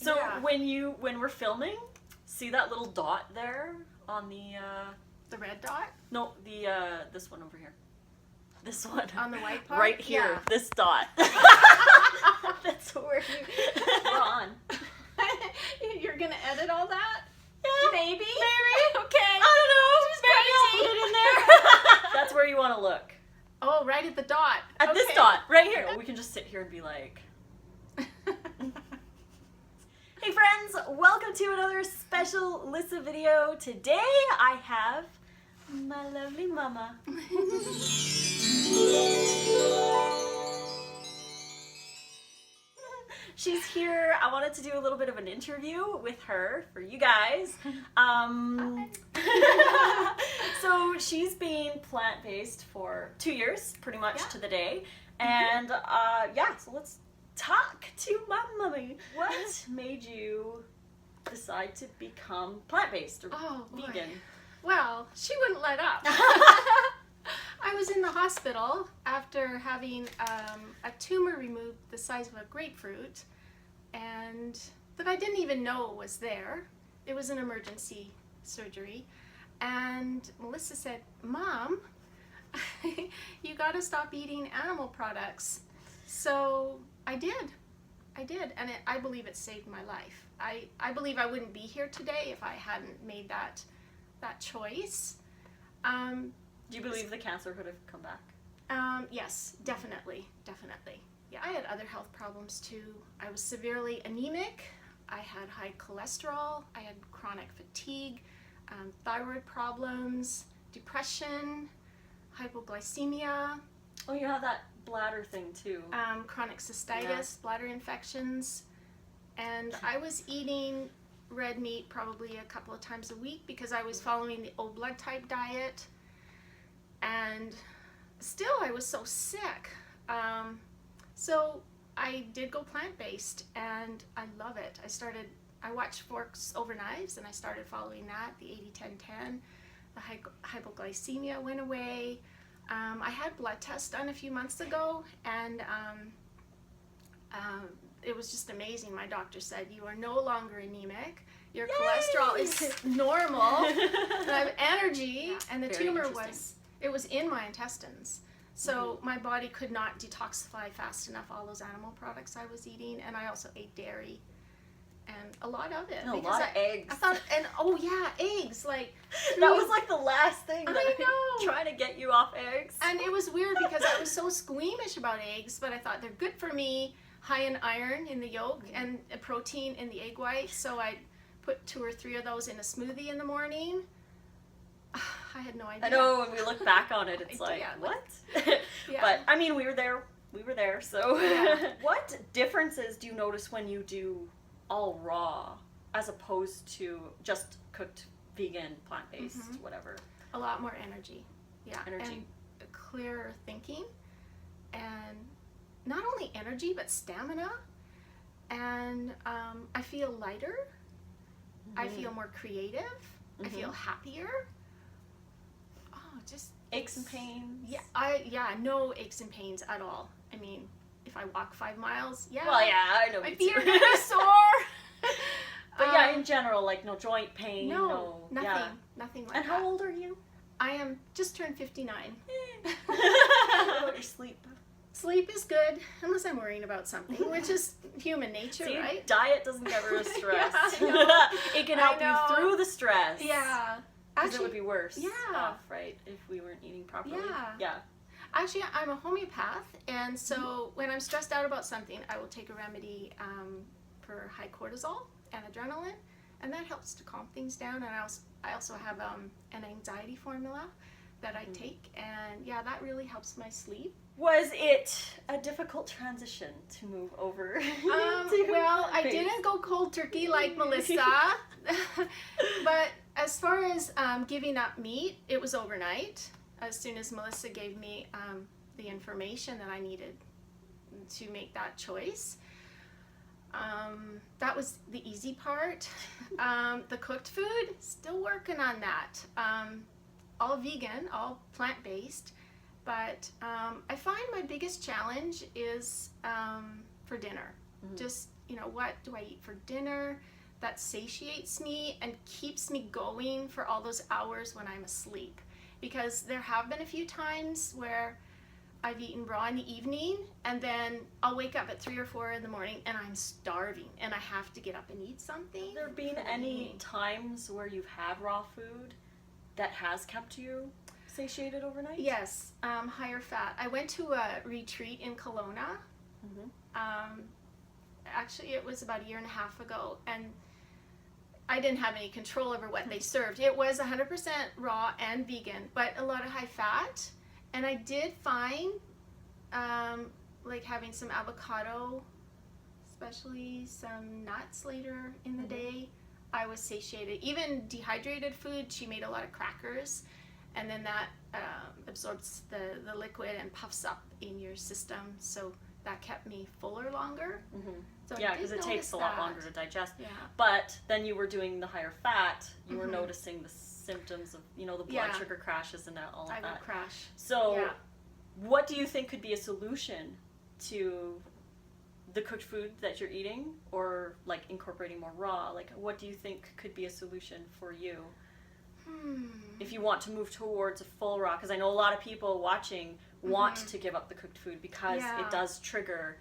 So when we're filming, see that little dot there on the red dot? No, this one over here. This one. On the white part? Right here, this dot. That's where we're on. You're gonna edit all that? Yeah. Maybe? Okay. I don't know. Maybe I'll put it in there. That's where you want to look. Oh, right at the dot. At this dot, right here. We can just sit here and be like... Hey friends, welcome to another special Lissa video. Today I have my lovely mama. She's here. I wanted to do a little bit of an interview with her for you guys. So she's been plant-based for 2 years, pretty much to the day. And so let's talk to my mommy. What made you decide to become plant-based or vegan? Well, she wouldn't let up. I was in the hospital after having a tumor removed the size of a grapefruit, and that I didn't even know was there. It was an emergency surgery, and Melissa said, "Mom, you gotta stop eating animal products." So I did, and I believe it saved my life. I believe I wouldn't be here today if I hadn't made that choice. Do you believe the cancer could have come back? Yes, definitely. Yeah, I had other health problems too. I was severely anemic. I had high cholesterol. I had chronic fatigue, thyroid problems, depression, hypoglycemia. Oh, you have that bladder thing too. Chronic cystitis, bladder infections, and I was eating red meat probably a couple of times a week because I was following the O blood type diet. And still I was so sick. So I did go plant-based, and I love it. I watched Forks Over Knives, and I started following that, the 80-10-10. The hypoglycemia went away. I had blood tests done a few months ago, and it was just amazing. My doctor said, "You are no longer anemic. Your cholesterol is normal. And I have energy," and the tumor was in my intestines. So my body could not detoxify fast enough all those animal products I was eating, and I also ate dairy and a lot of it. And a lot of eggs. I thought, and eggs, like that was like the last thing that I know. Trying to get you off eggs. And it was weird because I was so squeamish about eggs, but I thought they're good for me, high in iron in the yolk and protein in the egg white. So I put 2 or 3 of those in a smoothie in the morning. I had no idea. I know, when we look back on it, it's like, what? But, I mean, we were there, so. Yeah. What differences do you notice when you do all raw, as opposed to just cooked, vegan, plant-based, whatever? A lot more energy. Yeah. Energy. And clearer thinking. And not only energy, but stamina. And I feel lighter. I feel more creative. I feel happier. Just aches and pains. Yeah, no aches and pains at all. I mean, if I walk 5 miles, Well, yeah, I know. my feet are gonna be sore. But in general, like no joint pain. No, nothing like that. And how old are you? I am just turned 59. What about your sleep? Sleep is good, unless I'm worrying about something, which is human nature, right? Diet doesn't get rid of stress. It can help you through the stress. Yeah. Actually, it would be worse off, right, if we weren't eating properly. Yeah. Actually, I'm a homeopath, and so when I'm stressed out about something, I will take a remedy for high cortisol and adrenaline, and that helps to calm things down. And I also have an anxiety formula that I take, and that really helps my sleep. Was it a difficult transition to move over? Well, I didn't go cold turkey like Melissa, but as far as giving up meat, it was overnight. As soon as Melissa gave me the information that I needed to make that choice. That was the easy part. The cooked food, still working on that. All vegan, all plant-based, but I find my biggest challenge is for dinner. Just you know, what do I eat for dinner that satiates me and keeps me going for all those hours when I'm asleep. Because there have been a few times where I've eaten raw in the evening and then I'll wake up at 3 or 4 in the morning and I'm starving and I have to get up and eat something. Have there been any times where you've had raw food that has kept you satiated overnight? Yes, higher fat. I went to a retreat in Kelowna. Actually, it was about a year and a half ago, and I didn't have any control over what they served. It was 100% raw and vegan, but a lot of high fat. And I did find, like having some avocado, especially some nuts later in the day, I was satiated. Even dehydrated food, she made a lot of crackers, and then that absorbs the liquid and puffs up in your system. So that kept me fuller longer. So yeah, because it takes a lot longer to digest. Yeah. But then you were doing the higher fat, you were noticing the symptoms of, you know, the blood sugar crashes and all of that. I would crash. So what do you think could be a solution to the cooked food that you're eating, or like incorporating more raw? Like, what do you think could be a solution for you if you want to move towards a full raw? Because I know a lot of people watching want to give up the cooked food because it does trigger,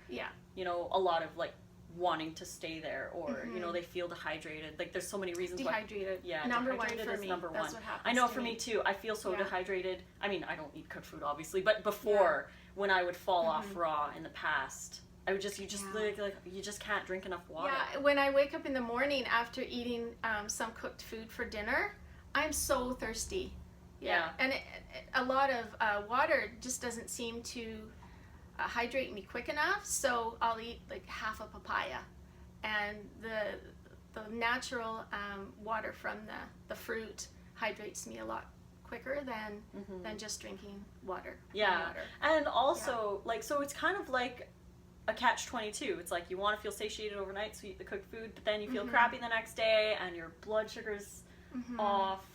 you know, a lot of like wanting to stay there, or you know, they feel dehydrated. Like there's so many reasons. Dehydrated. Number dehydrated one is for me. number one. That's what happens. I know for me too. I feel so dehydrated. I mean, I don't eat cooked food obviously, but before when I would fall off raw in the past, I would just you just can't drink enough water. Yeah, when I wake up in the morning after eating some cooked food for dinner, I'm so thirsty. Yeah. And a lot of water just doesn't seem to hydrate me quick enough, so I'll eat like half a papaya, and the natural water from the fruit hydrates me a lot quicker than just drinking water. And also like, so it's kind of like a catch-22. It's like you want to feel satiated overnight, so you eat the cooked food, but then you feel crappy the next day and your blood sugar's off,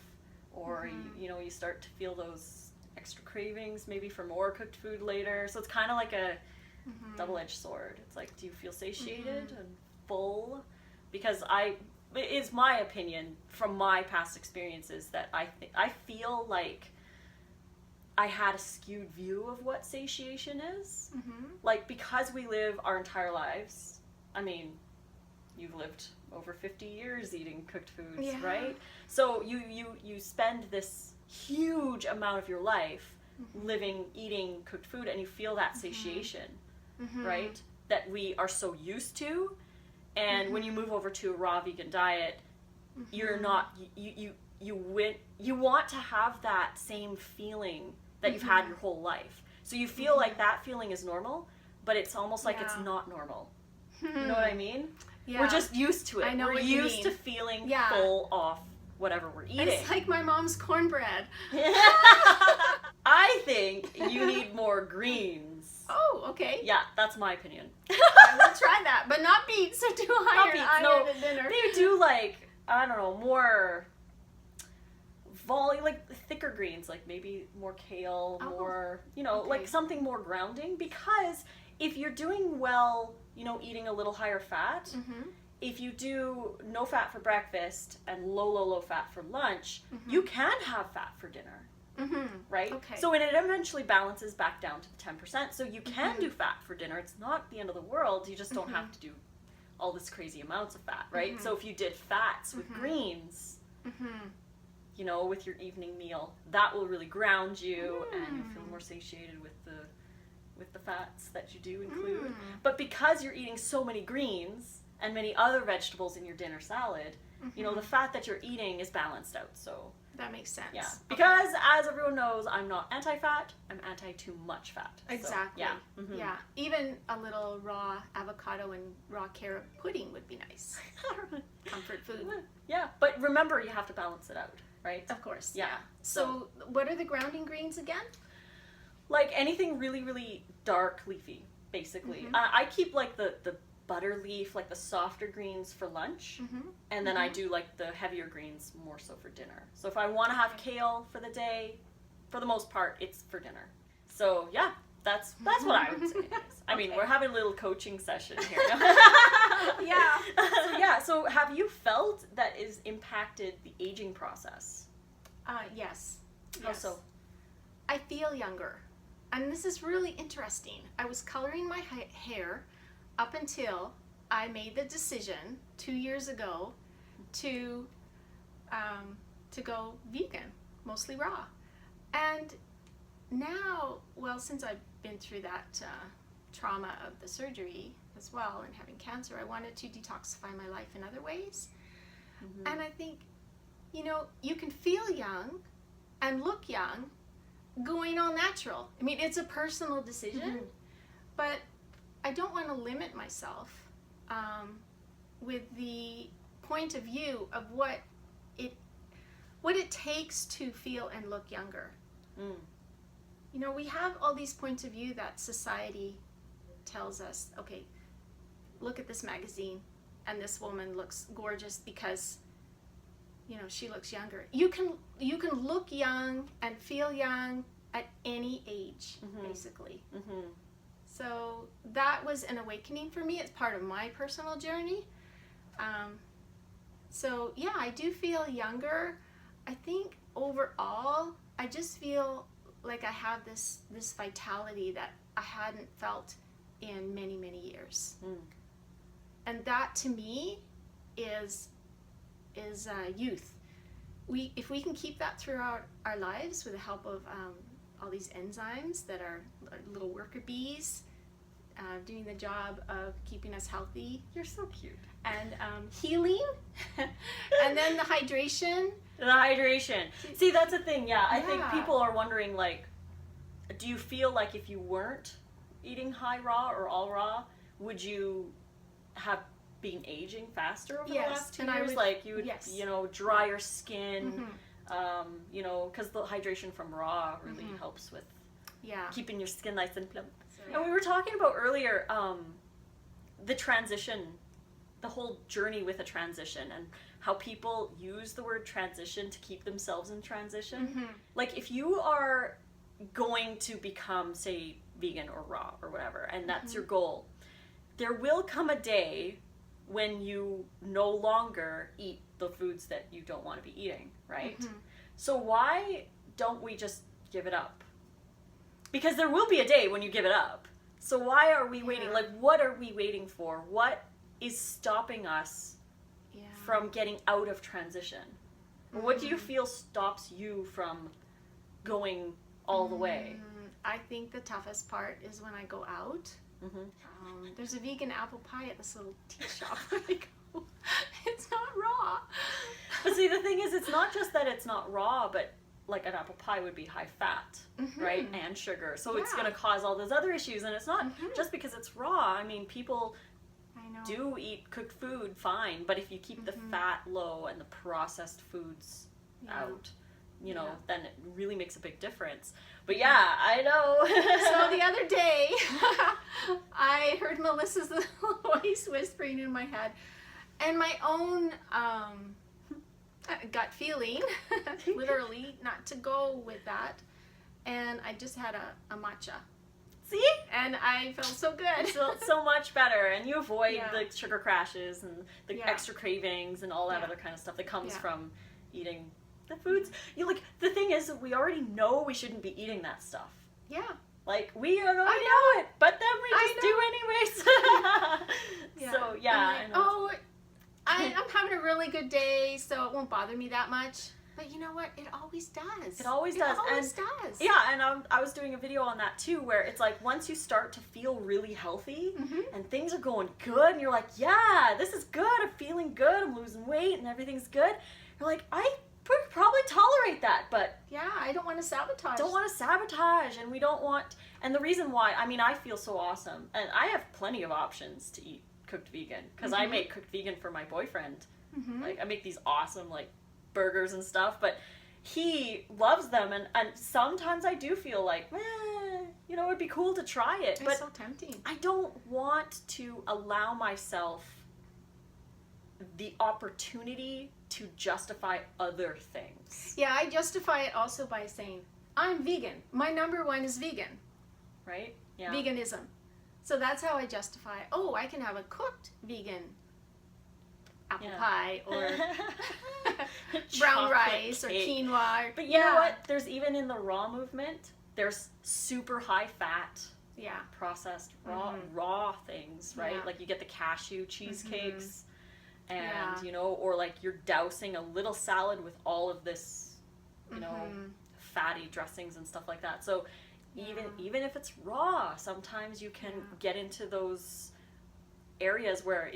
or you know, you start to feel those extra cravings maybe for more cooked food later. So it's kind of like a double-edged sword. It's like, do you feel satiated and full? Because it is my opinion from my past experiences that I feel like I had a skewed view of what satiation is. Like, because we live our entire lives, I mean, you've lived over 50 years eating cooked foods, right? So you spend this huge amount of your life eating cooked food, and you feel that satiation, right? That we are so used to. And when you move over to a raw vegan diet, you're not, you want to have that same feeling that you've had your whole life. So you feel like that feeling is normal, but it's almost like it's not normal. You know what I mean? Yeah. We're just used to it. I know we're what you used mean. to feeling full off whatever we're eating. It's like my mom's cornbread. I think you need more greens. Oh, okay. Yeah, that's my opinion. I will try that, but not beets. So too high iron at dinner. They do like, I don't know, more like thicker greens, like maybe more kale, more, you know, like something more grounding. Because if you're doing well, you know, eating a little higher fat, if you do no fat for breakfast and low fat for lunch, you can have fat for dinner. Right? Okay. So it eventually balances back down to the 10%. So you can do fat for dinner. It's not the end of the world. You just don't have to do all this crazy amounts of fat, right? So if you did fats with greens, you know, with your evening meal, that will really ground you, and you'll feel more satiated with the fats that you do include. But because you're eating so many greens and many other vegetables in your dinner salad, you know, the fat that you're eating is balanced out. So that makes sense. Yeah. Because as everyone knows, I'm not anti-fat, I'm anti-too much fat. Exactly. So, yeah. Even a little raw avocado and raw carrot pudding would be nice. Comfort food. Yeah, but remember, you have to balance it out, right? Of course. Yeah. So what are the grounding greens again? Like anything really, really dark leafy, basically. I keep like the butter leaf, like the softer greens for lunch, and then I do like the heavier greens more so for dinner. So if I want to have kale for the day, for the most part, it's for dinner. So yeah, That's what I would say. I mean, Okay. we're having a little coaching session here. Yeah. So have you felt that is impacted the aging process? Yes. How Yes. so? I feel younger. And this is really interesting. I was coloring my hair up until I made the decision 2 years ago to go vegan, mostly raw. And now, well, since I've been through that trauma of the surgery as well and having cancer, I wanted to detoxify my life in other ways. Mm-hmm. And I think, you know, you can feel young and look young going all natural. I mean, it's a personal decision, but I don't want to limit myself with the point of view of what it takes to feel and look younger. You know, we have all these points of view that society tells us, okay, look at this magazine and this woman looks gorgeous because, you know, she looks younger. You can look young and feel young at any age, basically. So that was an awakening for me. It's part of my personal journey. So yeah, I do feel younger. I think overall, I just feel like I have this vitality that I hadn't felt in many, many years. And that to me is youth. If we can keep that throughout our lives with the help of all these enzymes that are little worker bees doing the job of keeping us healthy. You're so cute. And healing. And then the hydration. The hydration. See, that's the thing, I think Yeah. people are wondering, like, do you feel like if you weren't eating high raw or all raw, would you have been aging faster over the last 2 and I years? would- Like, you would, yes. you know, dry your skin, you know, because the hydration from raw really helps with Yeah. keeping your skin nice and plump. So, And we were talking about earlier the transition, the whole journey with a transition, and how people use the word transition to keep themselves in transition. Like, if you are going to become, say, vegan or raw or whatever, and that's your goal, there will come a day when you no longer eat the foods that you don't want to be eating, right? So why don't we just give it up? Because there will be a day when you give it up. So why are we waiting? Like, what are we waiting for? What is stopping us from getting out of transition? What do you feel stops you from going all the way? I think the toughest part is when I go out. There's a vegan apple pie at this little tea shop where I go. It's not raw. But see, the thing is, it's not just that it's not raw, but like an apple pie would be high fat, right? And sugar. So it's going to cause all those other issues. And it's not just because it's raw. I mean, people do eat cooked food fine, but if you keep the fat low and the processed foods out, you know, then it really makes a big difference. But yeah, I know. So the other day, I heard Melissa's voice whispering in my head, and my own gut feeling, literally, not to go with that. And I just had a matcha. See? And I felt so good. So much better. And you avoid the sugar crashes and the extra cravings and all that other kind of stuff that comes from eating the foods. You like, the thing is, we already know we shouldn't be eating that stuff. Yeah. Like, we already know it, but then we just do anyways. So, yeah. Like, I'm having a really good day, so it won't bother me that much. But you know what? It always does. It always does. Yeah, and I was doing a video on that too, where it's like, once you start to feel really healthy and things are going good, and you're like, yeah, this is good, I'm feeling good, I'm losing weight, and everything's good. You're like, I could probably tolerate that, but yeah, I don't want to sabotage. And we don't want, and the reason why, I mean, I feel so awesome, and I have plenty of options to eat cooked vegan, because I make cooked vegan for my boyfriend. Like, I make these awesome, like, burgers and stuff, but he loves them, and sometimes I do feel like, you know, it'd be cool to try it. But it's so tempting. I don't want to allow myself the opportunity to justify other things. Yeah, I justify it also by saying, I'm vegan. My number one is vegan. Right? Yeah. Veganism. So that's how I justify, I can have a cooked vegan apple pie or brown rice or quinoa. But you know what? There's even in the raw movement, there's super high fat, processed raw things, right? Like you get the cashew cheesecakes, and you know, or like you're dousing a little salad with all of this, you know, fatty dressings and stuff like that. So even if it's raw, sometimes you can get into those areas where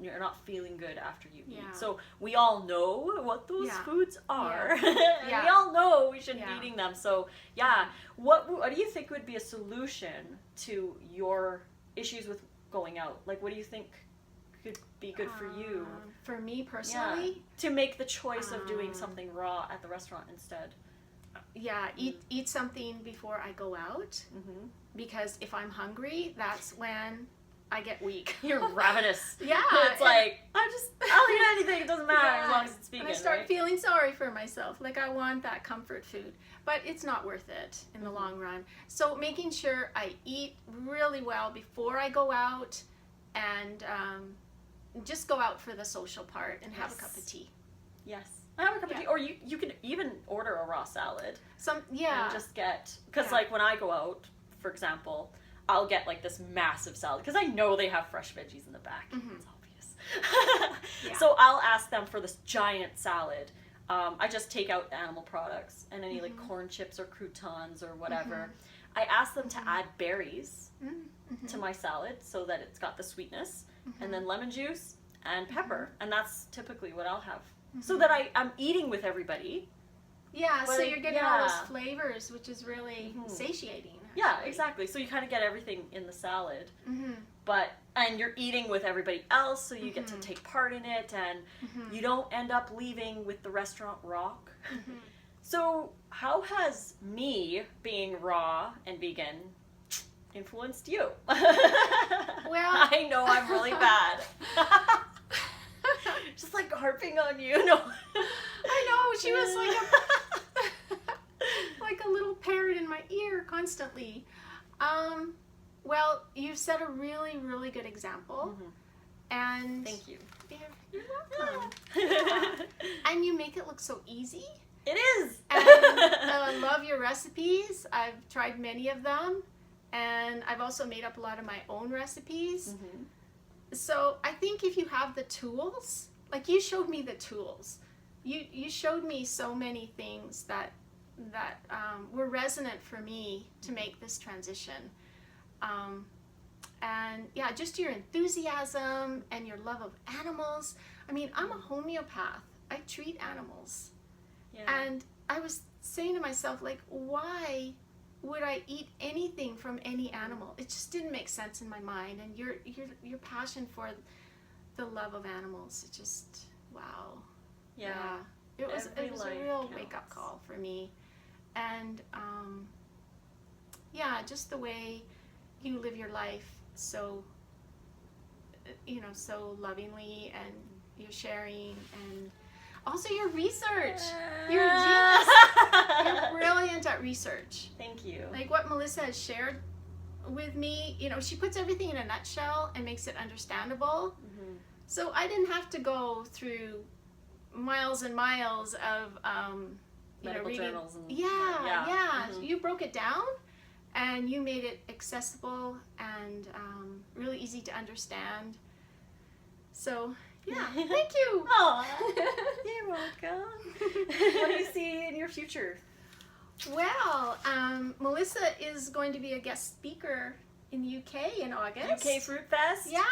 you're not feeling good after you eat. So we all know what those foods are. And we all know we shouldn't be eating them. So what do you think would be a solution to your issues with going out? Like, what do you think could be good for you? For me personally? To make the choice of doing something raw at the restaurant instead. Eat something before I go out, because if I'm hungry, that's when I get weak. You're ravenous. It's like, I'll eat anything, it doesn't matter as long as it's vegan. And I start feeling sorry for myself, like I want that comfort food, but it's not worth it in the long run. So making sure I eat really well before I go out, and just go out for the social part and have a cup of tea. Yes. Have a cup of tea, or you can even order a raw salad. And just get, because like when I go out, for example, I'll get like this massive salad because I know they have fresh veggies in the back. It's obvious. So I'll ask them for this giant salad. I just take out animal products and any like corn chips or croutons or whatever. I ask them to add berries to my salad so that it's got the sweetness, and then lemon juice and pepper, and that's typically what I'll have. So that I'm eating with everybody. So you're getting all those flavors, which is really satiating. Actually. Yeah, exactly. So you kind of get everything in the salad. And you're eating with everybody else, so you get to take part in it, and you don't end up leaving with the restaurant rock. So how has me being raw and vegan influenced you? Well, I know I'm really bad. Just like harping on you. No. I know, she was like a little parrot in my ear constantly. Well, you've set a really, really good example. And thank you. You're welcome. And you make it look so easy. It is. And I love your recipes. I've tried many of them, and I've also made up a lot of my own recipes. So I think if you have the tools, like you showed me the tools, you showed me so many things that were resonant for me to make this transition. And just your enthusiasm and your love of animals. I mean, I'm a homeopath. I treat animals. And I was saying to myself, like, why would I eat anything from any animal? It just didn't make sense in my mind. And your passion for the love of animals, it just, wow. It was a real wake-up call for me. And just the way you live your life so so lovingly, and you're sharing, and also your research. You're a genius. You're brilliant at research. Thank you. Like what Melissa has shared with me, she puts everything in a nutshell and makes it understandable. So I didn't have to go through miles and miles of medical reading journals. And, You broke it down, and you made it accessible and really easy to understand. So thank you. Aww, you're welcome. What do you see in your future? Well, Melissa is going to be a guest speaker in the UK in August. UK Fruit Fest? Yeah.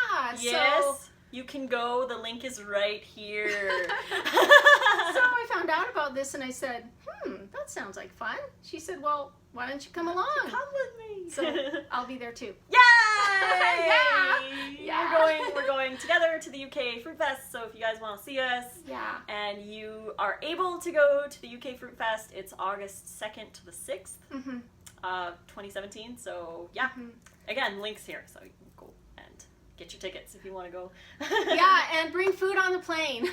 Yes. So, you can go. The link is right here. So I found out about this and I said, that sounds like fun. She said, well, why don't you come along? Come with me. So I'll be there too. Yay! Yeah. We're going together to the UK Fruit Fest. So if you guys want to see us, and you are able to go to the UK Fruit Fest, it's August 2nd to the 6th, 2017. So again, links here, so you can go and get your tickets if you want to go. And bring food on the plane.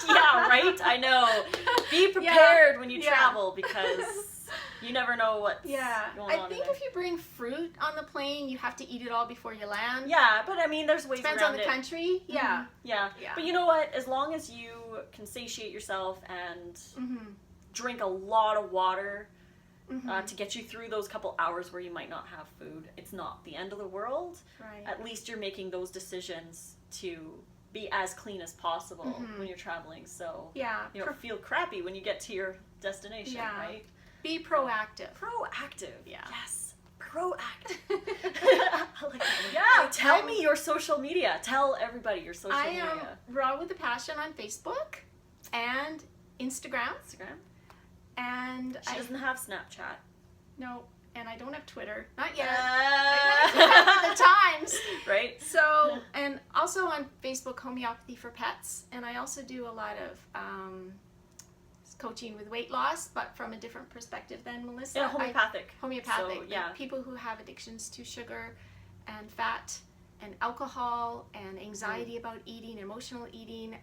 Yeah, right. I know. Be prepared when you travel, because You never know what's going on. I think if you bring fruit on the plane, you have to eat it all before you land. Yeah, but I mean, there's ways Depends around on the country. Yeah. Yeah. But you know what? As long as you can satiate yourself and drink a lot of water to get you through those couple hours where you might not have food, it's not the end of the world. Right. At least you're making those decisions to be as clean as possible when you're traveling. So you don't feel crappy when you get to your destination, right? Be proactive. Proactive. Yeah. Yes. Proactive. I like that. Yeah. Tell me your social media. Tell everybody your social media. I am Raw with a Passion on Facebook and Instagram. And she doesn't have Snapchat. No, and I don't have Twitter. Not yet. I gotta keep up with the times. Right. So, and also on Facebook, Homeopathy for Pets. And I also do a lot of coaching with weight loss, but from a different perspective than Melissa. Yeah, homeopathic. Homeopathic. So, yeah. Like people who have addictions to sugar and fat and alcohol and anxiety about eating, emotional eating.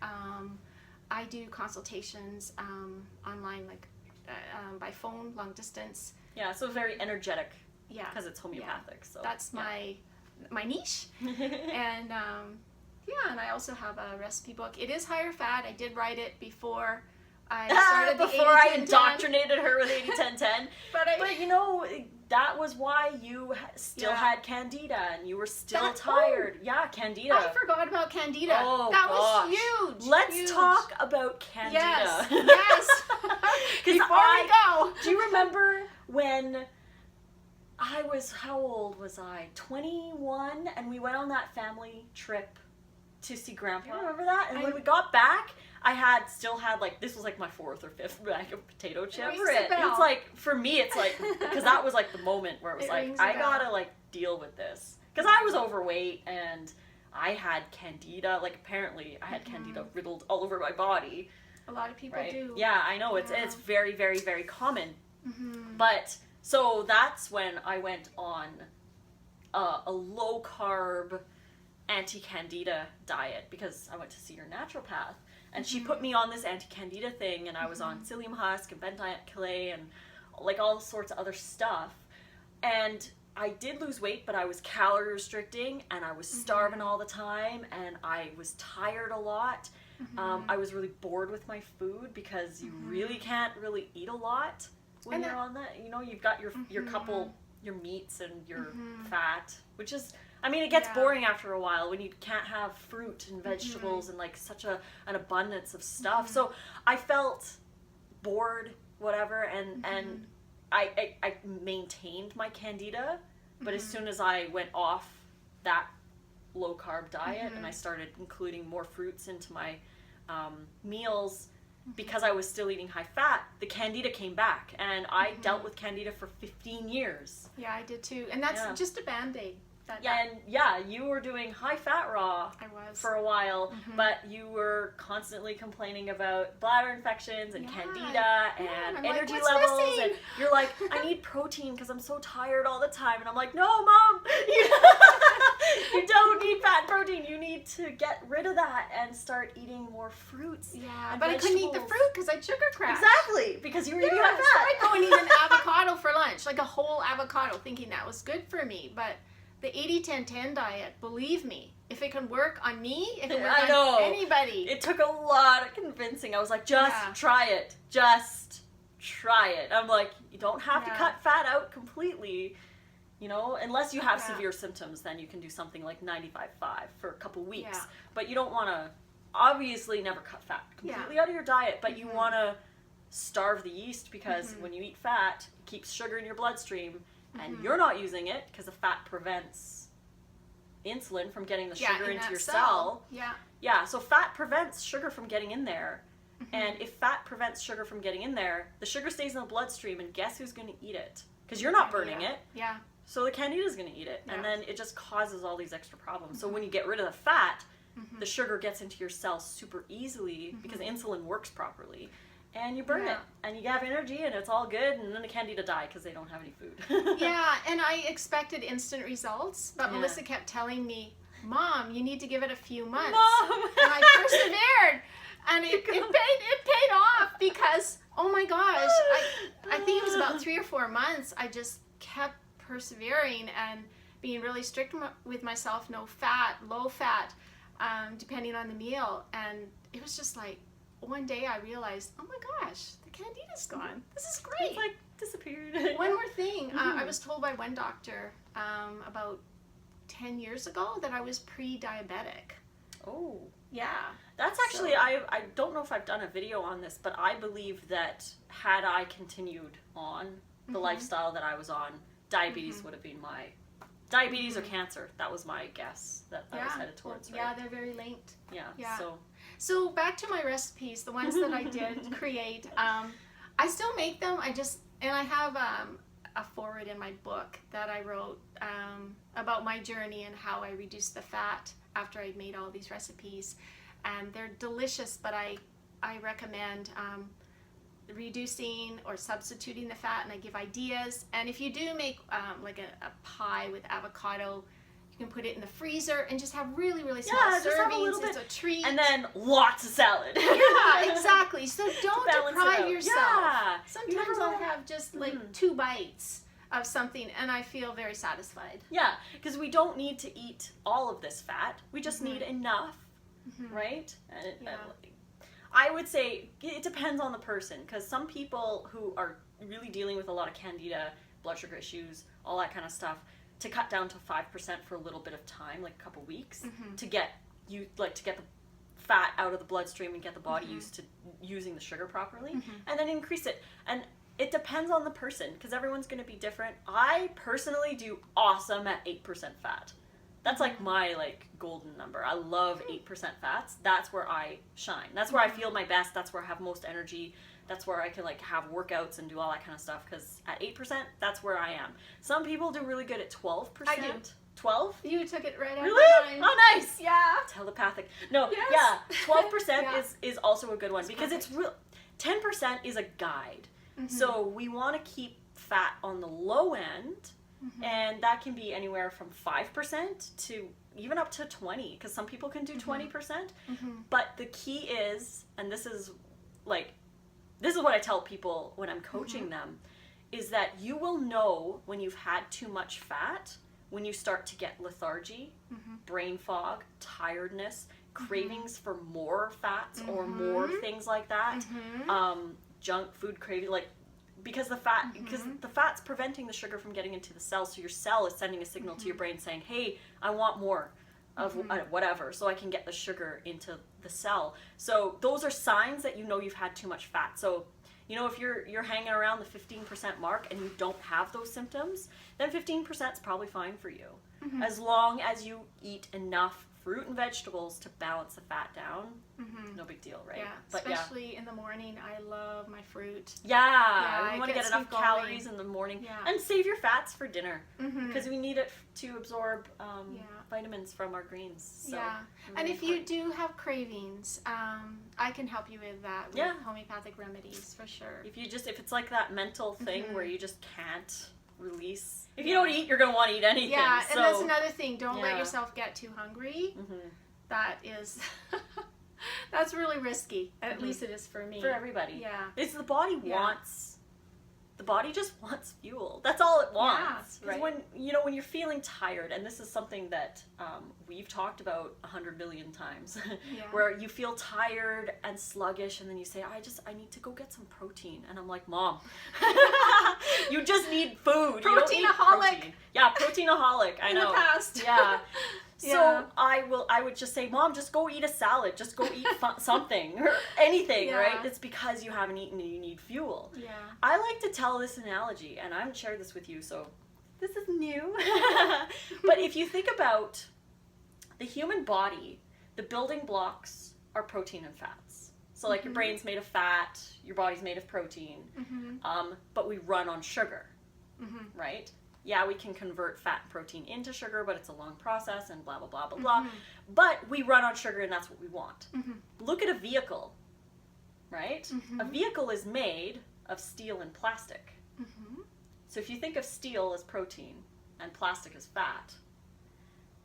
I do consultations online, like by phone, long distance. Yeah, so very energetic. Yeah. Because it's homeopathic. So that's my niche. And and I also have a recipe book. It is higher fat. I did write it before I started before I indoctrinated her with 80-10-10. But you know, that was why you still had candida and you were still tired. Yeah, candida. I forgot about candida. Oh, that was huge. Let's talk about candida. Yes. Before we go. Do you remember when I was, how old was I? 21, and we went on that family trip to see Grandpa. Remember that? And when we got back, I still had like, this was like my 4th or 5th bag of potato chips. It's like, for me, it's like, because that was like the moment where it was like, I gotta like deal with this. Because I was overweight and I had candida. Like apparently I had candida riddled all over my body. A lot of people do. Yeah, I know. It's very, very, very common. But so that's when I went on a low carb anti-candida diet because I went to see your naturopath. And she put me on this anti-candida thing, and I was on psyllium husk and bentonite clay and like all sorts of other stuff. And I did lose weight, but I was calorie restricting, and I was starving all the time, and I was tired a lot. I was really bored with my food because you really can't really eat a lot when you're on that. You know, you've got your couple, your meats and your fat, which is... I mean, it gets boring after a while when you can't have fruit and vegetables and like such an abundance of stuff. So I felt bored, whatever, and I maintained my candida, but as soon as I went off that low carb diet and I started including more fruits into my meals, because I was still eating high fat, the candida came back, and I dealt with candida for 15 years. Yeah, I did too, and that's just a Band-Aid. You were doing high fat raw for a while, but you were constantly complaining about bladder infections and candida and energy levels, and you're like, I need protein because I'm so tired all the time, and I'm like, no, Mom, you don't need fat and protein. You need to get rid of that and start eating more fruits. Yeah, but I couldn't eat the fruit because I had sugar crash. Exactly, because you were eating high fat. I'd go and eat an avocado for lunch, like a whole avocado, thinking that was good for me, but the 80-10-10 diet, believe me, if it can work on me, it can work on anybody. It took a lot of convincing. I was like, just try it. Just try it. I'm like, you don't have to cut fat out completely, you know, unless you have severe symptoms, then you can do something like 95-5 for a couple weeks. But you don't want to, obviously, never cut fat completely out of your diet, but you want to starve the yeast because when you eat fat, it keeps sugar in your bloodstream. And you're not using it because the fat prevents insulin from getting the sugar into your cell. Yeah, so fat prevents sugar from getting in there. And if fat prevents sugar from getting in there, the sugar stays in the bloodstream, and guess who's going to eat it? Because you're not burning it. Yeah. So the candida is going to eat it. And then it just causes all these extra problems. So when you get rid of the fat, the sugar gets into your cells super easily because insulin works properly. And you burn it, and you have energy, and it's all good, and then the candida die because they don't have any food. Yeah, and I expected instant results, but Melissa kept telling me, Mom, you need to give it a few months. Mom! And I persevered, and it paid off because Oh my gosh. I think it was about 3 or 4 months. I just kept persevering and being really strict with myself. No fat, low fat, depending on the meal. And it was just like, one day I realized, oh my gosh, the candida's gone. This is great. It's like disappeared. One more thing. I was told by one doctor about 10 years ago that I was pre-diabetic. Oh. Yeah. That's actually, I don't know if I've done a video on this, but I believe that had I continued on the lifestyle that I was on, diabetes would have been my, diabetes or cancer, that was my guess that I was headed towards, right? Yeah, they're very linked. Yeah. So back to my recipes, the ones that I did create. I still make them, and I have a forward in my book that I wrote about my journey and how I reduced the fat after I'd made all these recipes. And they're delicious, but I recommend reducing or substituting the fat, and I give ideas. And if you do make like a pie with avocado, you can put it in the freezer and just have really, really small servings. Just have a little bit. It's a treat. And then lots of salad. Yeah, exactly. So don't balance it deprive out. yourself. Yeah. Sometimes I'll have just like 2 bites of something and I feel very satisfied. Yeah, because we don't need to eat all of this fat. We just need enough, right? And I would say it depends on the person, because some people who are really dealing with a lot of candida, blood sugar issues, all that kind of stuff, to cut down to 5% for a little bit of time, like a couple weeks, to get the fat out of the bloodstream and get the body used to using the sugar properly, and then increase it. And it depends on the person, because everyone's going to be different. I personally do awesome at 8% fat. That's like my golden number. I love 8% fats. That's where I shine. That's where I feel my best. That's where I have most energy. That's where I can have workouts and do all that kind of stuff, because at 8%, that's where I am. Some people do really good at 12%. I do. 12? You took it right out Really? of mine. Oh, nice. Yeah. Telepathic. No, Yes. yeah, 12% Yeah. is also a good one, It's because perfect. it's real. 10% is a guide. So we want to keep fat on the low end, and that can be anywhere from 5% to even up to 20, because some people can do 20%. But the key is, and this is what I tell people when I'm coaching them, is that you will know when you've had too much fat when you start to get lethargy, brain fog, tiredness, cravings for more fats or more things like that, junk food craving, because the fat's preventing the sugar from getting into the cell, so your cell is sending a signal to your brain saying, hey, I want more of whatever, so I can get the sugar into the cell. So those are signs that you know you've had too much fat. So if you're hanging around the 15% mark and you don't have those symptoms, then 15% is probably fine for you, as long as you eat enough fruit and vegetables to balance the fat down. No big deal, right? Yeah, but especially in the morning. I love my fruit. Yeah, we want to gets get enough me going. calories in the morning, and save your fats for dinner, because we need it to absorb vitamins from our greens. So, and if you do have cravings, I can help you with that with homeopathic remedies for sure. If it's like that mental thing where you just can't release. If you don't eat, you're gonna want to eat anything. Yeah, so. and that's another thing. Don't let yourself get too hungry. That is, that's really risky. At least it is for me. For everybody. Yeah. It's the body wants. The body just wants fuel. That's all it wants. Yeah, right. When you're feeling tired, and this is something that we've talked about 100 million times, where you feel tired and sluggish, and then you say, I need to go get some protein, and I'm like, Mom, you just need food. You don't need protein. Yeah, proteinaholic. I know. In the past. Yeah. So I would just say, Mom, just go eat a salad. Just go eat something or anything, right? It's because you haven't eaten and you need fuel. Yeah. I like to tell this analogy, and I haven't shared this with you, so this is new. But if you think about the human body, the building blocks are protein and fats. So your brain's made of fat, your body's made of protein, but we run on sugar, right? Yeah, we can convert fat and protein into sugar, but it's a long process and blah, blah, blah, blah, blah. But we run on sugar, and that's what we want. Look at a vehicle, right? A vehicle is made of steel and plastic. So if you think of steel as protein and plastic as fat,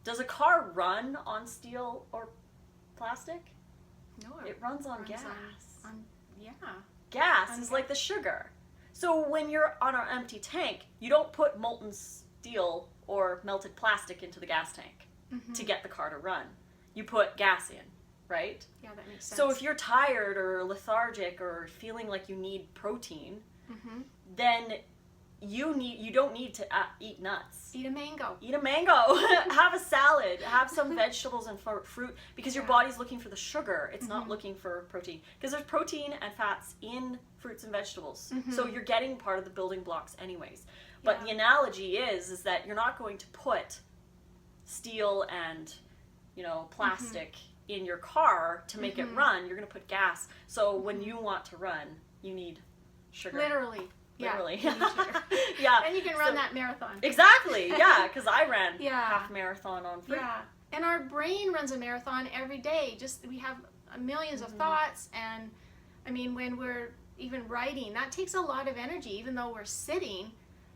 does a car run on steel or plastic? No, it runs on gas. gas is like the sugar. So when you're on an empty tank, you don't put molten steel or melted plastic into the gas tank to get the car to run. You put gas in, right? Yeah, that makes sense. So if you're tired or lethargic or feeling like you need protein, then you don't need to eat nuts. Eat a mango. Eat a mango. Have a salad. Have some vegetables and fruit, because your body's looking for the sugar. It's not looking for protein, because there's protein and fats in fruits and vegetables. So you're getting part of the building blocks anyways. But the analogy is that you're not going to put steel and, plastic in your car to make it run. You're going to put gas. So when you want to run, you need sugar. Literally. Literally. Yeah. Yeah. And you can run that marathon. Exactly. Yeah, because I ran half marathon on fruit. Yeah. And our brain runs a marathon every day. Just we have millions of thoughts, and I mean, when we're even writing, that takes a lot of energy. Even though we're sitting,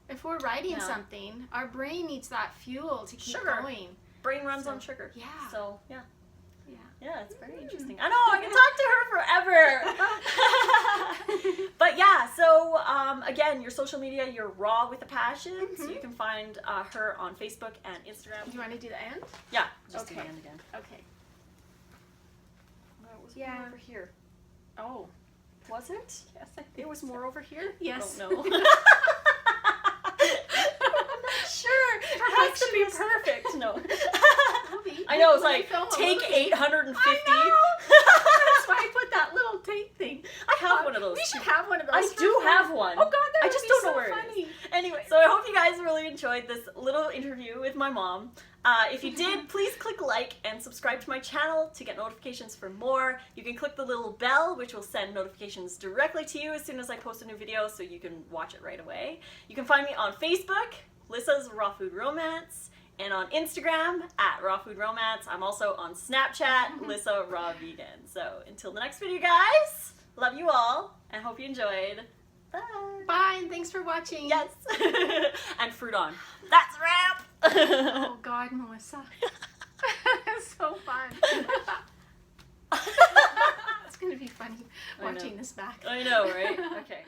if we're writing something, our brain needs that fuel to keep going. Brain runs on sugar. Yeah. So yeah. Yeah, it's very interesting. I know, I can talk to her forever. But yeah, so again, your social media, you're Raw with a Passion. So you can find her on Facebook and Instagram. Do you want to do the end? Yeah, just do the end again. Okay. It was more over here. Oh. Was it? Yes, I think it was more over here? Yes. I don't know. I'm not sure. It has to be perfect. No. I know, it's like, take 850. I know! That's why I put that little tape thing. I have one of those. We should have one of those. I do have one. Oh God, that I would just be don't so know where funny. it is. Anyway, so I hope you guys really enjoyed this little interview with my mom. If you did, please click like and subscribe to my channel to get notifications for more. You can click the little bell, which will send notifications directly to you as soon as I post a new video, so you can watch it right away. You can find me on Facebook, Lissa's Raw Food Romance, and on Instagram at Raw Food Romance. I'm also on Snapchat, Lissa Raw Vegan. So until the next video, guys, love you all and hope you enjoyed. Bye. Bye, and thanks for watching. Yes. And fruit on. That's a wrap. Oh God, Melissa. It's so fun. It's going to be funny watching this back. I know, right? Okay.